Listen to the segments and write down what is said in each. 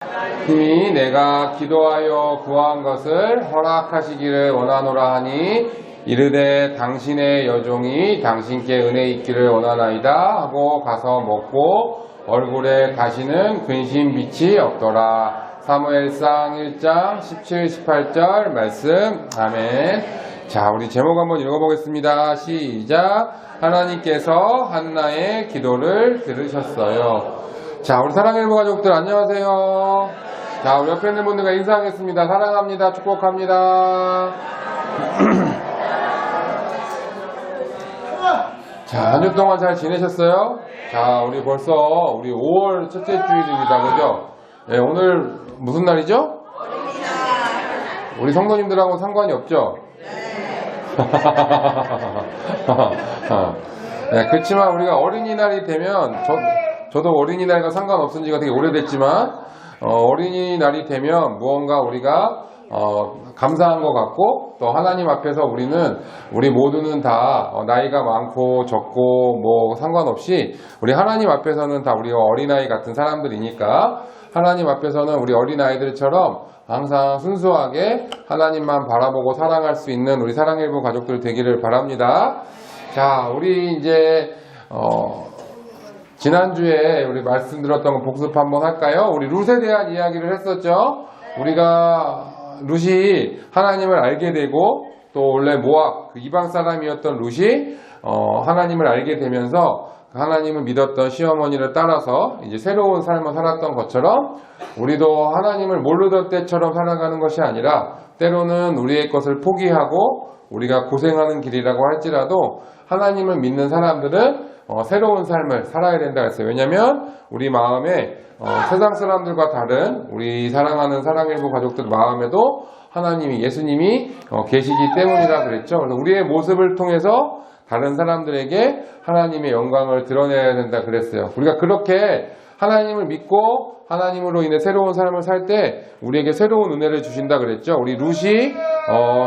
하나님이 내가 기도하여 구한 것을 허락하시기를 원하노라 하니 이르되 당신의 여종이 당신께 은혜 있기를 원하나이다 하고 가서 먹고 얼굴에 다시는 근심 빛이 없더라. 사무엘상 1장 17, 18절 말씀. 아멘. 자, 우리 제목 한번 읽어보겠습니다. 시작. 하나님께서 한나의 기도를 들으셨어요. 자, 우리 사랑의 일부 가족들 안녕하세요. 자, 우리 옆에 있는 분들과 인사하겠습니다. 사랑합니다. 축복합니다. 자, 한 주 동안 잘 지내셨어요? 자, 우리 벌써 우리 5월 첫째 주일입니다. 그죠? 네, 오늘 무슨 날이죠? 우리 성도님들하고 상관이 없죠? 네, 그렇지만 우리가 어린이날이 되면 저도 어린이날과 상관없은 지가 되게 오래됐지만 어린이날이 되면 무언가 우리가 감사한 것 같고 또 하나님 앞에서 우리 모두는 다 나이가 많고 적고 뭐 상관없이 우리 하나님 앞에서는 다 우리가 어린아이 같은 사람들이니까 하나님 앞에서는 우리 어린아이들처럼 항상 순수하게 하나님만 바라보고 사랑할 수 있는 우리 사랑일부 가족들 되기를 바랍니다. 자, 우리 이제 지난주에 우리 말씀드렸던 거 복습 한번 할까요? 우리 룻에 대한 이야기를 했었죠. 우리가 룻이 하나님을 알게 되고 또 원래 모압 그 이방 사람이었던 룻이 하나님을 알게 되면서 하나님을 믿었던 시어머니를 따라서 이제 새로운 삶을 살았던 것처럼 우리도 하나님을 모르던 때처럼 살아가는 것이 아니라 때로는 우리의 것을 포기하고 우리가 고생하는 길이라고 할지라도 하나님을 믿는 사람들은 새로운 삶을 살아야 된다 했어요. 왜냐하면 우리 마음에 세상 사람들과 다른 우리 사랑하는 사랑일부 가족들 마음에도 하나님이 예수님이 계시기 때문이라 그랬죠. 그래서 우리의 모습을 통해서 다른 사람들에게 하나님의 영광을 드러내야 된다 그랬어요. 우리가 그렇게 하나님을 믿고 하나님으로 인해 새로운 삶을 살 때 우리에게 새로운 은혜를 주신다 그랬죠. 우리 룻이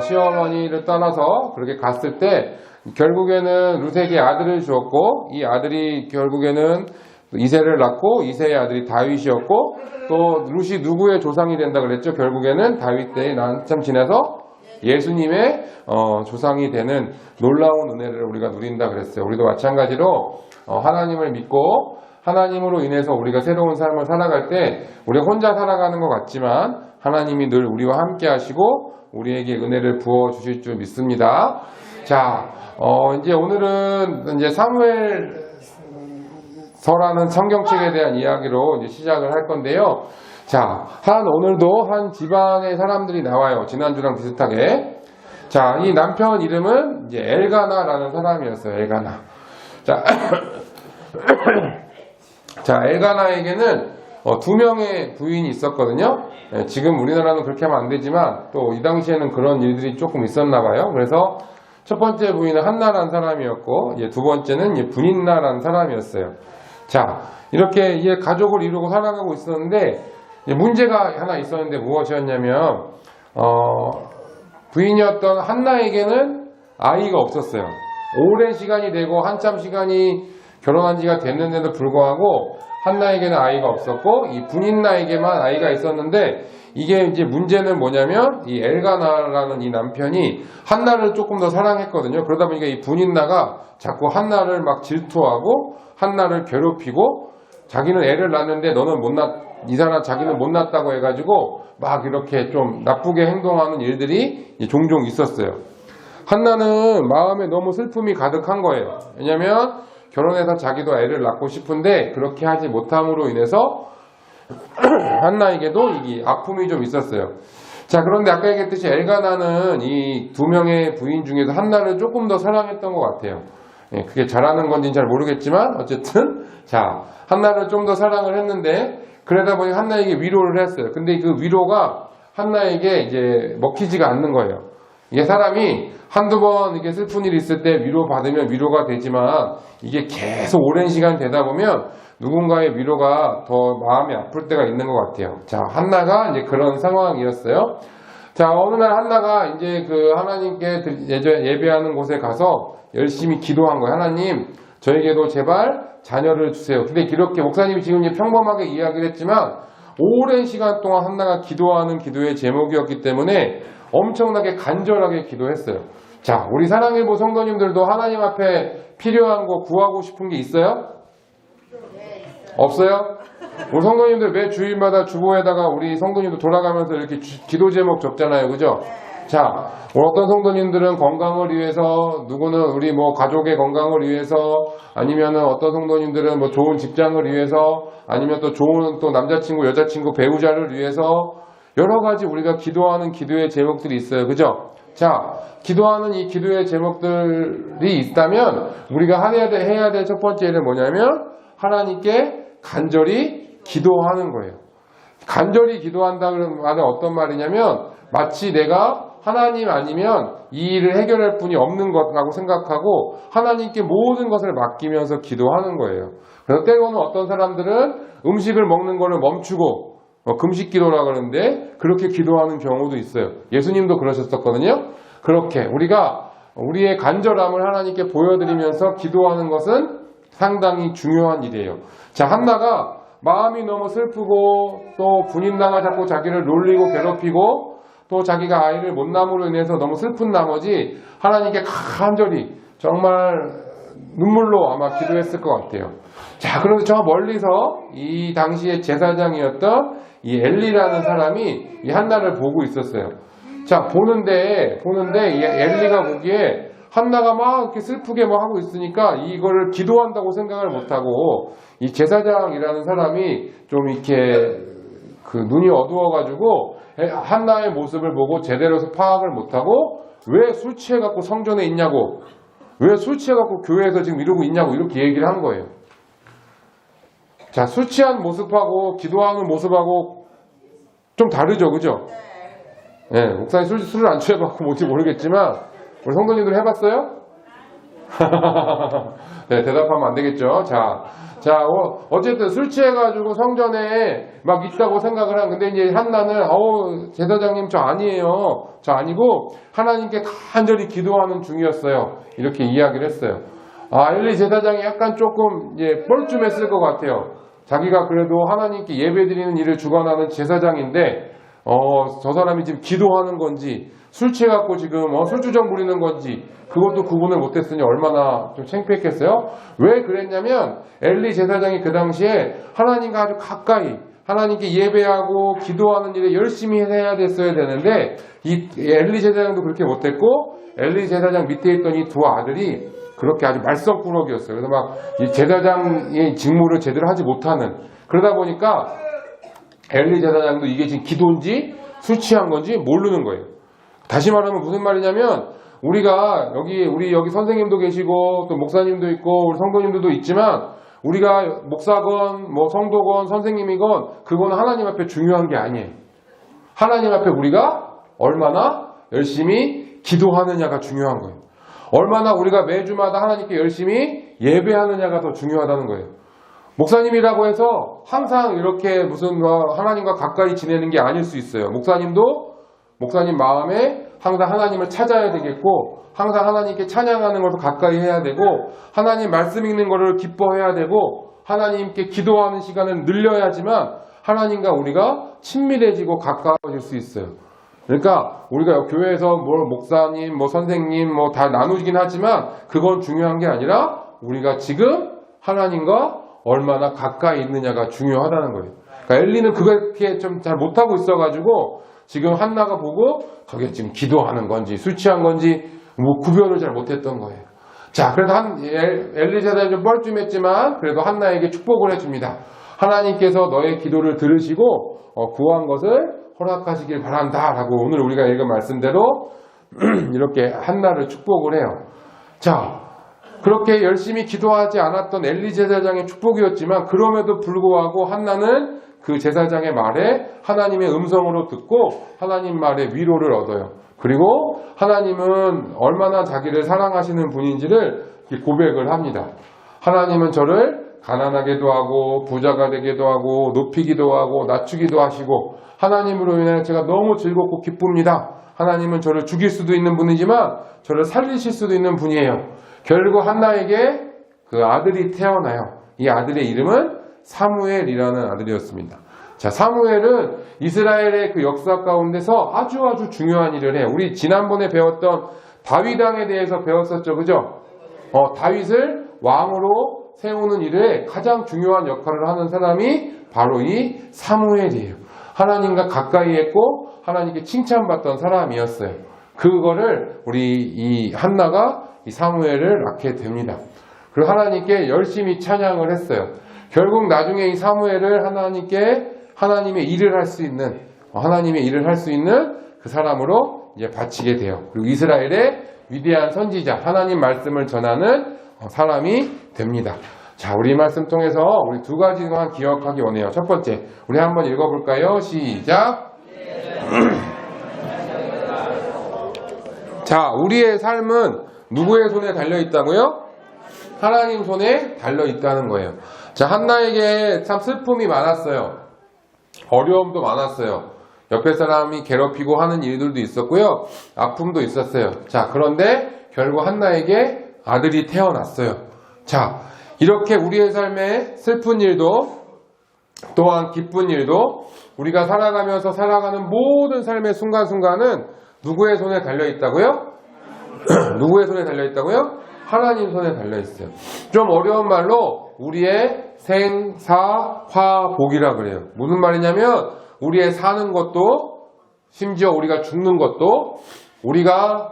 시어머니를 떠나서 그렇게 갔을 때 결국에는 룻에게 아들을 주었고 이 아들이 결국에는 이새를 낳고 이새의 아들이 다윗이었고 또 룻이 누구의 조상이 된다 그랬죠. 결국에는 다윗 때에 한참 지나서 예수님의 조상이 되는 놀라운 은혜를 우리가 누린다 그랬어요. 우리도 마찬가지로 하나님을 믿고 하나님으로 인해서 우리가 새로운 삶을 살아갈 때 우리가 혼자 살아가는 것 같지만 하나님이 늘 우리와 함께 하시고 우리에게 은혜를 부어 주실 줄 믿습니다. 자, 이제 오늘은 이제 사무엘서라는 성경책에 대한 이야기로 이제 시작을 할 건데요. 자, 오늘도 한 지방의 사람들이 나와요. 지난주랑 비슷하게. 자, 이 남편 이름은 이제 엘가나라는 사람이었어요. 엘가나. 자, 자, 엘가나에게는 2명의 부인이 있었거든요. 지금 우리나라는 그렇게 하면 안 되지만 또 이 당시에는 그런 일들이 조금 있었나 봐요. 그래서 첫 번째 부인은 한나라는 사람이었고 이제 두 번째는 이제 분인나라는 사람이었어요. 자, 이렇게 이제 가족을 이루고 살아가고 있었는데 문제가 하나 있었는데 무엇이었냐면 부인이었던 한나에게는 아이가 없었어요. 오랜 시간이 되고 한참 시간이 결혼한 지가 됐는데도 불구하고 한나에게는 아이가 없었고 이 분인나에게만 아이가 있었는데 이게 이제 문제는 뭐냐면 이 엘가나라는 이 남편이 한나를 조금 더 사랑했거든요. 그러다 보니까 이 분인나가 자꾸 한나를 막 질투하고 한나를 괴롭히고 자기는 애를 낳았는데 이 사람 자기는 못 낳았다고 해가지고 막 이렇게 좀 나쁘게 행동하는 일들이 종종 있었어요. 한나는 마음에 너무 슬픔이 가득한 거예요. 왜냐면 결혼해서 자기도 애를 낳고 싶은데 그렇게 하지 못함으로 인해서 한나에게도 이게 아픔이 좀 있었어요. 자, 그런데 아까 얘기했듯이 엘가나는 이 2명의 부인 중에서 한나를 조금 더 사랑했던 것 같아요. 그게 잘하는 건지는 잘 모르겠지만 어쨌든 자, 한나를 좀 더 사랑을 했는데 그러다 보니 한나에게 위로를 했어요. 근데 그 위로가 한나에게 이제 먹히지가 않는 거예요. 이게 사람이 한두 번 이렇게 슬픈 일이 있을 때 위로받으면 위로가 되지만 이게 계속 오랜 시간 되다 보면 누군가의 위로가 더 마음이 아플 때가 있는 것 같아요. 자, 한나가 이제 그런 상황이었어요. 자, 어느 날 한나가 이제 그 하나님께 예배하는 곳에 가서 열심히 기도한 거예요. 하나님, 저에게도 제발 자녀를 주세요. 근데 이렇게 목사님이 지금 이제 평범하게 이야기를 했지만 오랜 시간 동안 한나가 기도하는 기도의 제목이었기 때문에 엄청나게 간절하게 기도했어요. 자, 우리 사랑일보 성도님들도 하나님 앞에 필요한 거 구하고 싶은 게 있어요? 없어요? 우리 성도님들 매 주일마다 주보에다가 우리 성도님들 돌아가면서 이렇게 기도 제목 적잖아요. 그죠? 자, 어떤 성도님들은 건강을 위해서, 누구는 우리 뭐 가족의 건강을 위해서, 아니면은 어떤 성도님들은 뭐 좋은 직장을 위해서, 아니면 또 좋은 또 남자친구, 여자친구, 배우자를 위해서 여러 가지 우리가 기도하는 기도의 제목들이 있어요. 그죠? 자, 기도하는 이 기도의 제목들이 있다면 우리가 해야 될 첫 번째 일은 뭐냐면 하나님께 간절히 기도하는 거예요. 간절히 기도한다는 말은 어떤 말이냐면 마치 내가 하나님 아니면 이 일을 해결할 분이 없는 것라고 생각하고 하나님께 모든 것을 맡기면서 기도하는 거예요. 그래서 때로는 어떤 사람들은 음식을 먹는 거를 멈추고 금식 기도라 그러는데 그렇게 기도하는 경우도 있어요. 예수님도 그러셨었거든요. 그렇게 우리가 우리의 간절함을 하나님께 보여드리면서 기도하는 것은 상당히 중요한 일이에요. 자, 한나가 마음이 너무 슬프고 또 분인나가 자꾸 자기를 놀리고 괴롭히고 또 자기가 아이를 못 남으로 인해서 너무 슬픈 나머지 하나님께 간절히 정말 눈물로 아마 기도했을 것 같아요. 자, 그런데 저 멀리서 이 당시에 제사장이었던 이 엘리라는 사람이 이 한나를 보고 있었어요. 자, 보는데 이 엘리가 보기에 한나가 막 이렇게 슬프게 막 하고 있으니까 이거를 기도한다고 생각을 못하고 이 제사장이라는 사람이 좀 이렇게 그 눈이 어두워가지고 한나의 모습을 보고 제대로 파악을 못하고 왜 술 취해갖고 성전에 있냐고, 왜 술 취해갖고 교회에서 지금 이러고 있냐고 이렇게 얘기를 한 거예요. 자, 술 취한 모습하고 기도하는 모습하고 좀 다르죠, 그죠? 네, 목사님 술을 안 취해갖고 뭔지 모르겠지만 우리 성도님들 해봤어요? 네, 대답하면 안 되겠죠. 자, 어쨌든 술 취해가지고 성전에 막 있다고 생각을 한. 근데 이제 한나는, 제사장님 저 아니에요. 저 아니고 하나님께 간절히 기도하는 중이었어요. 이렇게 이야기를 했어요. 아, 엘리 제사장이 약간 조금 뻘쭘했을 것 같아요. 자기가 그래도 하나님께 예배드리는 일을 주관하는 제사장인데, 저 사람이 지금 기도하는 건지, 술 취해갖고 지금 술주정 부리는 건지, 그것도 구분을 못했으니 얼마나 좀 창피했겠어요? 왜 그랬냐면, 엘리 제사장이 그 당시에 하나님과 아주 가까이, 하나님께 예배하고 기도하는 일에 열심히 해야 됐어야 되는데, 이 엘리 제사장도 그렇게 못했고, 엘리 제사장 밑에 있던 이 두 아들이 그렇게 아주 말썽꾸러기였어요. 그래서 막 이 제사장의 직무를 제대로 하지 못하는, 그러다 보니까 엘리 제사장도 이게 지금 기도인지 술 취한 건지 모르는 거예요. 다시 말하면 무슨 말이냐면 우리가 우리 여기 선생님도 계시고 또 목사님도 있고 우리 성도님들도 있지만 우리가 목사건 뭐 성도건 선생님이건 그건 하나님 앞에 중요한 게 아니에요. 하나님 앞에 우리가 얼마나 열심히 기도하느냐가 중요한 거예요. 얼마나 우리가 매주마다 하나님께 열심히 예배하느냐가 더 중요하다는 거예요. 목사님이라고 해서 항상 이렇게 무슨 하나님과 가까이 지내는 게 아닐 수 있어요. 목사님도 목사님 마음에 항상 하나님을 찾아야 되겠고 항상 하나님께 찬양하는 것을 가까이 해야 되고 하나님 말씀 읽는 것을 기뻐해야 되고 하나님께 기도하는 시간을 늘려야지만 하나님과 우리가 친밀해지고 가까워질 수 있어요. 그러니까 우리가 교회에서 목사님, 선생님 다 나누긴 하지만 그건 중요한 게 아니라 우리가 지금 하나님과 얼마나 가까이 있느냐가 중요하다는 거예요. 그러니까 엘리는 그렇게 좀 잘 못하고 있어가지고 지금 한나가 보고 저게 지금 기도하는 건지 술 취한 건지 구별을 잘 못했던 거예요. 자, 그래서 엘리 제사장이 좀 뻘쭘했지만 그래도 한나에게 축복을 해줍니다. 하나님께서 너의 기도를 들으시고 구한 것을 허락하시길 바란다 라고 오늘 우리가 읽은 말씀대로 이렇게 한나를 축복을 해요. 자, 그렇게 열심히 기도하지 않았던 엘리 제사장의 축복이었지만 그럼에도 불구하고 한나는 그 제사장의 말에 하나님의 음성으로 듣고 하나님 말에 위로를 얻어요. 그리고 하나님은 얼마나 자기를 사랑하시는 분인지를 고백을 합니다. 하나님은 저를 가난하게도 하고 부자가 되기도 하고 높이기도 하고 낮추기도 하시고 하나님으로 인해 제가 너무 즐겁고 기쁩니다. 하나님은 저를 죽일 수도 있는 분이지만 저를 살리실 수도 있는 분이에요. 결국 한나에게 그 아들이 태어나요. 이 아들의 이름은 사무엘이라는 아들이었습니다. 자, 사무엘은 이스라엘의 그 역사 가운데서 아주 중요한 일을 해요. 우리 지난번에 배웠던 다윗 왕에 대해서 배웠었죠. 그죠? 다윗을 왕으로 세우는 일에 가장 중요한 역할을 하는 사람이 바로 이 사무엘이에요. 하나님과 가까이 했고 하나님께 칭찬받던 사람이었어요. 그거를 우리 이 한나가 이 사무엘을 낳게 됩니다. 그리고 하나님께 열심히 찬양을 했어요. 결국 나중에 이 사무엘을 하나님의 일을 할 수 있는 그 사람으로 이제 바치게 돼요. 그리고 이스라엘의 위대한 선지자, 하나님 말씀을 전하는 사람이 됩니다. 자, 우리 말씀 통해서 우리 두 가지만 기억하기 원해요. 첫 번째, 우리 한번 읽어볼까요? 시작. 자, 우리의 삶은 누구의 손에 달려있다고요? 하나님 손에 달려있다는 거예요. 자, 한나에게 참 슬픔이 많았어요. 어려움도 많았어요. 옆에 사람이 괴롭히고 하는 일들도 있었고요. 아픔도 있었어요. 자, 그런데 결국 한나에게 아들이 태어났어요. 자, 이렇게 우리의 삶에 슬픈 일도 또한 기쁜 일도 우리가 살아가면서 살아가는 모든 삶의 순간순간은 누구의 손에 달려있다고요? 누구의 손에 달려있다고요? 하나님 손에 달려있어요. 좀 어려운 말로 우리의 생사화복이라 그래요. 무슨 말이냐면 우리의 사는 것도 심지어 우리가 죽는 것도 우리가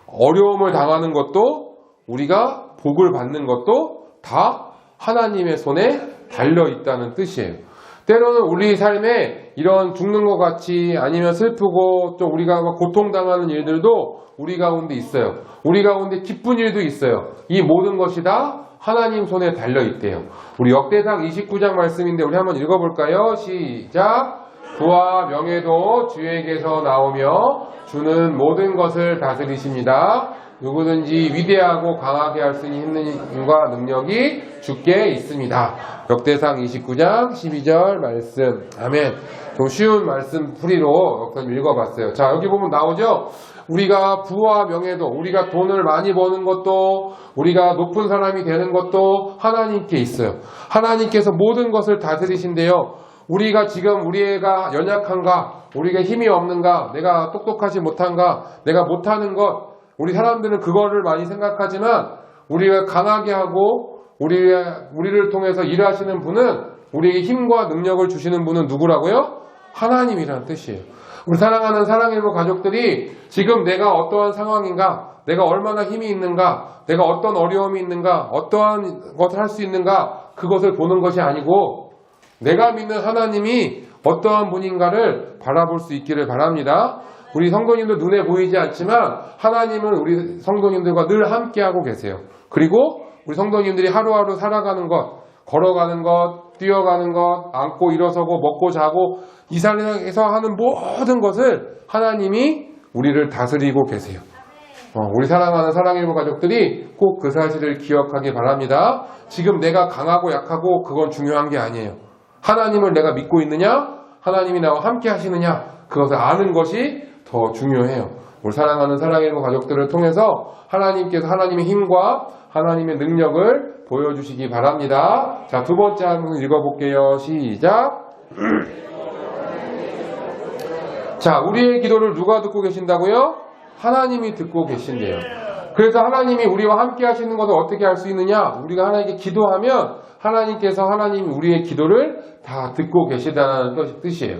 어려움을 당하는 것도 우리가 복을 받는 것도 다 하나님의 손에 달려있다는 뜻이에요. 때로는 우리 삶에 이런 죽는 것 같이 아니면 슬프고 또 우리가 고통당하는 일들도 우리 가운데 있어요. 우리 가운데 기쁜 일도 있어요. 이 모든 것이 다 하나님 손에 달려있대요. 우리 역대상 29장 말씀인데 우리 한번 읽어볼까요? 시작. 부와 명예도 주에게서 나오며 주는 모든 것을 다스리십니다. 누구든지 위대하고 강하게 할 수 있는 힘과 능력이 주께 있습니다. 역대상 29장 12절 말씀. 아멘. 좀 쉬운 말씀 풀이로 역사 읽어봤어요. 자, 여기 보면 나오죠? 우리가 부와 명예도, 우리가 돈을 많이 버는 것도, 우리가 높은 사람이 되는 것도 하나님께 있어요. 하나님께서 모든 것을 다스리신데요. 우리가 지금 우리가 연약한가, 우리가 힘이 없는가, 내가 똑똑하지 못한가, 내가 못하는 것, 우리 사람들은 그거를 많이 생각하지만 우리가 강하게 하고 우리를 통해서 일하시는 분은 우리에게 힘과 능력을 주시는 분은 누구라고요? 하나님이라는 뜻이에요. 우리 사랑하는 사랑일부 가족들이 지금 내가 어떠한 상황인가, 내가 얼마나 힘이 있는가, 내가 어떤 어려움이 있는가, 어떠한 것을 할 수 있는가, 그것을 보는 것이 아니고 내가 믿는 하나님이 어떠한 분인가를 바라볼 수 있기를 바랍니다. 우리 성도님들 눈에 보이지 않지만 하나님은 우리 성도님들과 늘 함께하고 계세요. 그리고 우리 성도님들이 하루하루 살아가는 것, 걸어가는 것, 뛰어가는 것, 앉고 일어서고 먹고 자고 이 세상에서 하는 모든 것을 하나님이 우리를 다스리고 계세요. 우리 사랑하는 사랑일부 가족들이 꼭 그 사실을 기억하기 바랍니다. 지금 내가 강하고 약하고 그건 중요한 게 아니에요. 하나님을 내가 믿고 있느냐? 하나님이 나와 함께 하시느냐? 그것을 아는 것이 더 중요해요. 우리 사랑하는 사랑일부 가족들을 통해서 하나님께서 하나님의 힘과 하나님의 능력을 보여주시기 바랍니다. 자, 두 번째 한번 읽어볼게요. 시작. 자, 우리의 기도를 누가 듣고 계신다고요? 하나님이 듣고 계신대요. 그래서 하나님이 우리와 함께 하시는 것을 어떻게 할 수 있느냐? 우리가 하나님께 기도하면 하나님께서 하나님이 우리의 기도를 다 듣고 계시다는 뜻이에요.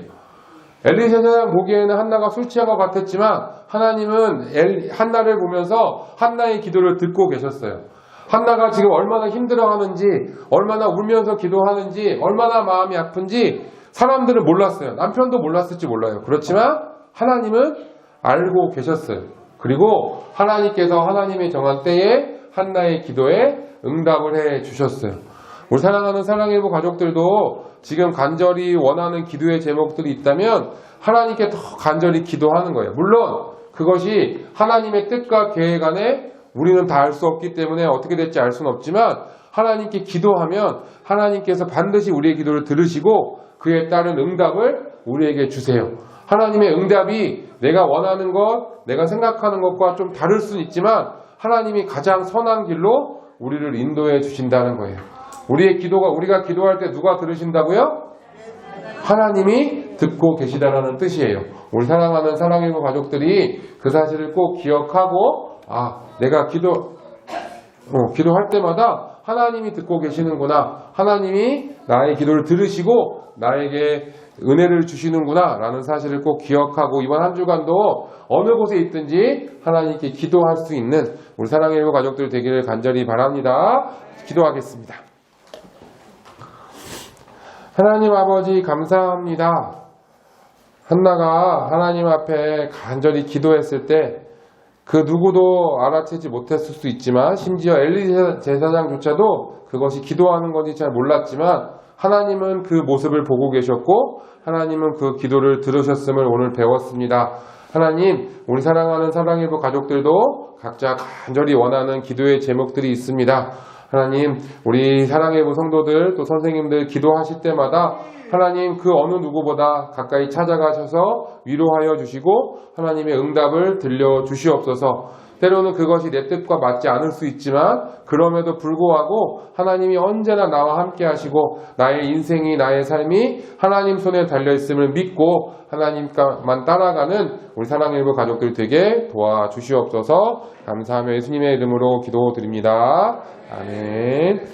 엘리사장 보기에는 한나가 술 취한 것 같았지만 하나님은 한나를 보면서 한나의 기도를 듣고 계셨어요. 한나가 지금 얼마나 힘들어하는지, 얼마나 울면서 기도하는지, 얼마나 마음이 아픈지 사람들은 몰랐어요. 남편도 몰랐을지 몰라요. 그렇지만 하나님은 알고 계셨어요. 그리고 하나님께서 하나님의 정한 때에 한나의 기도에 응답을 해 주셨어요. 우리 사랑하는 사랑일부 가족들도 지금 간절히 원하는 기도의 제목들이 있다면 하나님께 더 간절히 기도하는 거예요. 물론 그것이 하나님의 뜻과 계획 안에 우리는 다 알 수 없기 때문에 어떻게 될지 알 수는 없지만 하나님께 기도하면 하나님께서 반드시 우리의 기도를 들으시고 그에 따른 응답을 우리에게 주세요. 하나님의 응답이 내가 원하는 것, 내가 생각하는 것과 좀 다를 수는 있지만 하나님이 가장 선한 길로 우리를 인도해 주신다는 거예요. 우리의 기도가, 우리가 기도할 때 누가 들으신다고요? 하나님이 듣고 계시다라는 뜻이에요. 우리 사랑하는 사랑일부 가족들이 그 사실을 꼭 기억하고 내가 기도할 때마다 하나님이 듣고 계시는구나. 하나님이 나의 기도를 들으시고 나에게 은혜를 주시는구나 라는 사실을 꼭 기억하고 이번 한 주간도 어느 곳에 있든지 하나님께 기도할 수 있는 우리 사랑의 일부 가족들 되기를 간절히 바랍니다. 기도하겠습니다. 하나님 아버지 감사합니다. 한나가 하나님 앞에 간절히 기도했을 때 그 누구도 알아채지 못했을 수 있지만 심지어 엘리 제사장조차도 그것이 기도하는 건지 잘 몰랐지만 하나님은 그 모습을 보고 계셨고 하나님은 그 기도를 들으셨음을 오늘 배웠습니다. 하나님, 우리 사랑하는 사랑일부 가족들도 각자 간절히 원하는 기도의 제목들이 있습니다. 하나님, 우리 사랑일부 성도들 또 선생님들 기도하실 때마다 하나님 그 어느 누구보다 가까이 찾아가셔서 위로하여 주시고 하나님의 응답을 들려주시옵소서. 때로는 그것이 내 뜻과 맞지 않을 수 있지만 그럼에도 불구하고 하나님이 언제나 나와 함께 하시고 나의 인생이 나의 삶이 하나님 손에 달려있음을 믿고 하나님만 따라가는 우리 사랑일부 가족들 되게 도와주시옵소서. 감사하며 예수님의 이름으로 기도드립니다. 아멘.